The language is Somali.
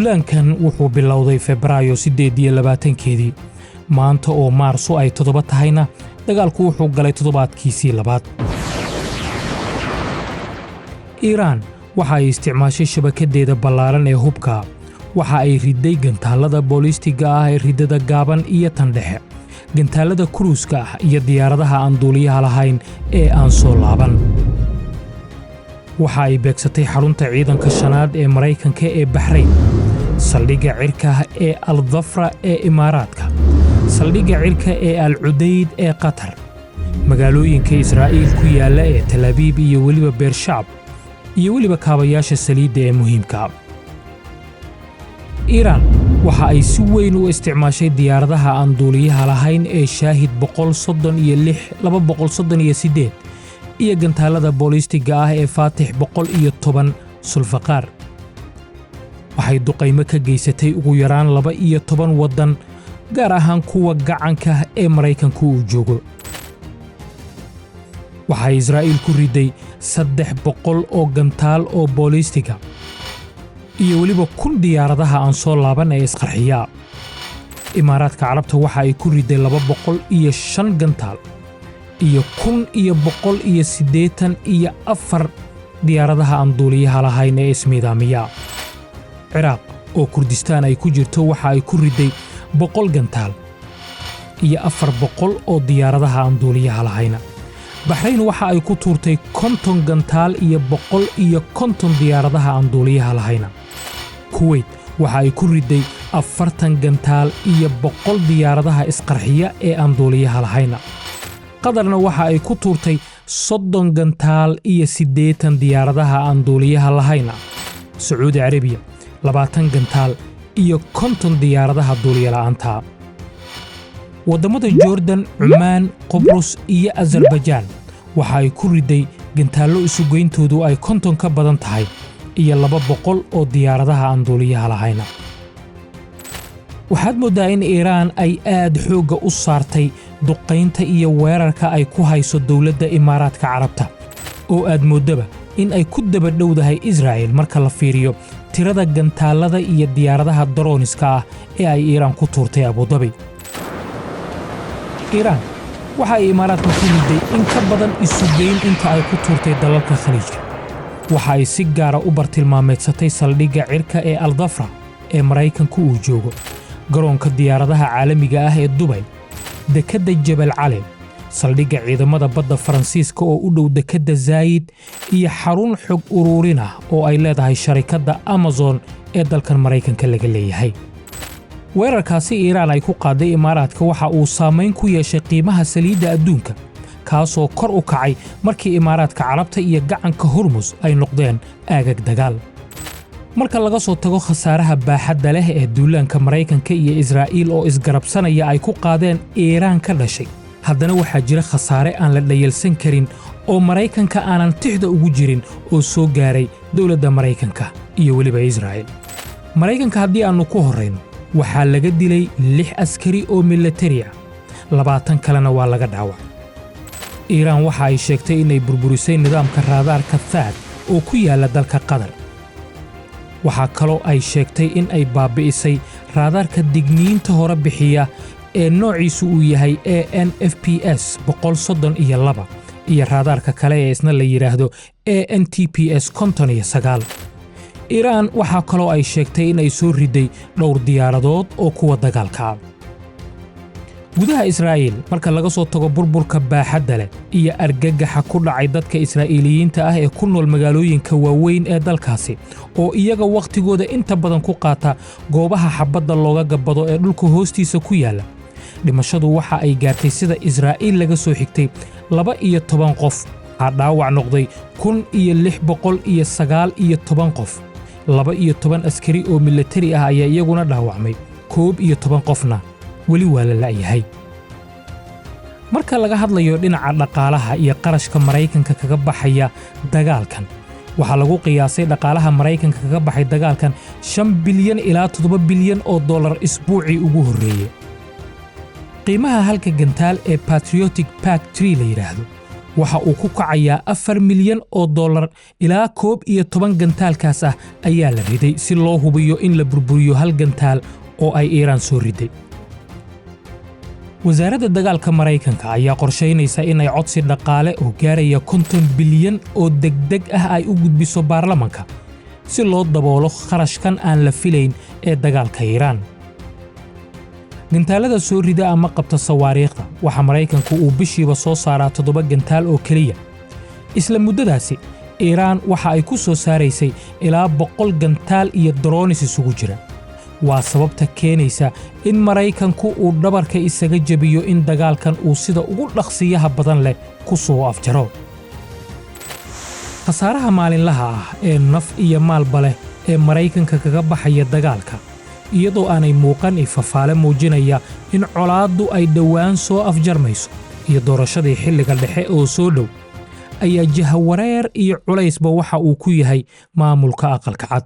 duulaankan wuxuu bilowday Febraayo 28 maanta oo Maarso ay 7 tahayna dagaalku wuxuu galay toddobaadkiisii labaad. Iiraan waxa ay isticmaashay shabakadeeda ballaaran ee hubka, waxa ay riday gantaalada boolistiga ah ee ridada gaaban iyo tan dhexe, gantaalada kruuska ah iyo diyaaradaha aan duuliyaha lahayn ee aan soo laaban. waxa ay beegsatay xarunta ciidanka shanaad ee Mareykanka ee Bahrain, saldhigga cirka ee Al-Dhafra ee Imaaraadka, saldhigga cirka ee Al-Udeyd ee Qatar, magaalooyinka Israa'iil ku yaala ee Tel Aviv iyo weliba Beershab, iyo weliba kaabayaasha saliidda ee muhiimka ah. Iiraan waxa ay si weyn u isticmaashay diyaaradaha aan duuliyaha lahayn ee Shaahid 136-238 iyo gantaalada boolistiga ah ee Faatix 110 Sulfaqaar. waxay duqaymo ka geysatay ugu yaraan 12 waddan, gaar ahaan kuwa gacanka ee Mareykanku uu joogo. waxay Israa'iil ku riday 300 oo gantaal oo boolistiga iyo weliba 1,000 diyaaradaha aan soo laaban ee isqarxiya. Imaaraadka Carabta waxa ay ku riday 205 gantaal iyo 1,184 diyaaradaha aan duuliyaha lahayn ee ismiidaamiya. Ciraaq oo Kurdistaan ay ku jirto waxa ay ku riday 100 gantaal iyo 400 oo diyaaradaha aan duuliyaha lahayn. Bahrain waxa ay ku tuurtay 50 gantaal iyo 150 diyaaradaha aan duuliyaha lahayn. Kuwait waxa ay ku riday 40 gantaal iyo 100 diyaaradaha isqarxiya ee aan duuliyaha lahayn. Qatarna waxa ay ku tuurtay 30 gantaal iyo 80 diyaaradaha aan duuliyaha lahayn. Sacuudi Carabiya 20 gantaal iyo 50 diyaaradaha duuliyaha la'aanta. Wadamada Jordan, Cumaan, Qobrus iyo Azerbaijan waxa ay ku riday gantaallo isugeyntoodu ay 50 ka badan tahay iyo 200 oo diyaaradaha aan duuliyaha lahayn. waxaad moodaa in Iiraan ay aad xoogga u saartay duqaynta iyo weerarka ay ku hayso dowladda Imaaraadka Carabta, oo aad moodaba in ay ku daba dhowdahay Israa'iil marka la fiiriyo tirada gantaalada iyo diyaaradaha droniska ah ee ay Iiraan ku tuurtay Abu Dhabi. Iiraan waxa ay Imaaraadka ku riday in ka badan isugeyn inta ay ku tuurtay dalalka Khaliijka. waxa ay si gaara u bartilmaameedsatay saldhigga cirka ee Al-Dhafra ee Mareykanku uu joogo, garoonka diyaaradaha caalamiga ah ee Dubai, dekedda Jabal Ali, saldhigga ciidamada badda Faransiiska oo u dhow dekedda Zayd, iyo xarun xog ururin ah oo ay leedahay sharikadda Amazon ee dalkan Mareykanka laga leeyahay. weerarkaasi Iiraan ay ku qaaday Imaaraadka waxa uu saameyn ku yeeshay qiimaha saliidda adduunka, kaasoo kor u kacay markii Imaaraadka Carabta iyo gacanka Hormuz ay noqdeen aagag dagaal. marka laga soo tago khasaaraha baaxadda leh ee duulaanka Mareykanka iyo Israa'iil oo isgarabsanaya ay ku qaadeen Iiraan ka dhashay, haddana waxaa jira khasaare aan la dhayalsan karin oo Mareykanka aanan tixda ugu jirin oo soo gaaray dowladda Mareykanka iyo weliba Israa'iil. Mareykanka haddii aanu ku horreyno, waxaa laga dilay 6 askari oo militari ah, 20 kalena waa laga dhaawacay. Iiraan waxa ay sheegtay inay burburisay nidaamka raadaarka THAAD oo ku yaala dalka Qatar. waxaa kaloo ay sheegtay in ay baabi'isay raadaarka digniinta hore bixiya ee noociisu uu yahay ANFPS 132 iyo raadaarka kale ee isna la yiraahdo ANTPS 59. Iiraan waxa kaloo ay sheegtay in ay soo riday dhowr diyaaradood oo kuwa dagaalka ah. gudaha Israa'iil marka laga soo tago burburka baaxadda leh iyo argagaxa ku dhacay dadka Israa'iiliyiinta ah ee ku nool magaalooyinka waaweyn ee dalkaasi, oo iyaga waqtigooda inta badan ku qaata goobaha xabadda looga gabado ee dhulka hoostiisa ku yaala. dhimashadu waxa ay gaartay sida Israa'iil laga soo xigtay 12 qof, dhaawac noqday 1,619 qof. 12 askari oo militari ah ayaa iyaguna dhaawacmay, 11 qofna weli waa la la'yahay. marka laga hadlayo dhinaca dhaqaalaha iyo qarashka Mareykanka kaga baxaya dagaalkan, waxaa lagu qiyaasay dhaqaalaha Mareykanka kaga baxay dagaalkan 5 bilyan ilaa 7 bilyan oo dollar isbuucii ugu horreeyay. qiimaha halka gantaal ee Patriotic Pack 3 la yiraahdo waxa uu ku kacayaa $4 milyan ilaa 11 gantaalkaas ah ayaa la riday si loo hubiyo in la burburiyo hal gantaal oo ay Iiraan soo riday. wasaaradda dagaalka Maraykanka ayaa qorsheynaysa in ay codsi dhaqaale oo gaaraya 50 bilyan oo degdeg ah ay u gudbiso baarlamaanka si loo daboolo kharashkan aan la filayn ee dagaalka Iiraan. gantaalada soo rida ama qabta sawaariikhda waxa Maraykanku uu bishiiba soo saaraa 7 gantaal oo kaliya. isla muddadaasi Iiraan waxa ay ku soo saaraysay ilaa 100 gantaal iyo drones isugu jira. waa sababta keenaysa in Maraykanku uu dhabarka isaga jabiyo in dagaalkan uu sida ugu dhaqsiyaha badan leh ku soo afjaro. khasaaraha maalinlaha ah ee naf iyo maalba leh ee Maraykanka kaga baxaya dagaalka iyadoo aanay muuqan ifafaale muujinaya in colaaddu ay dhowaan soo afjarmayso iyo doorashadii xilliga dhexe oo soo dhow ayaa jahawareer iyo culaysba waxa uu ku yahay maamulka aqalka cad.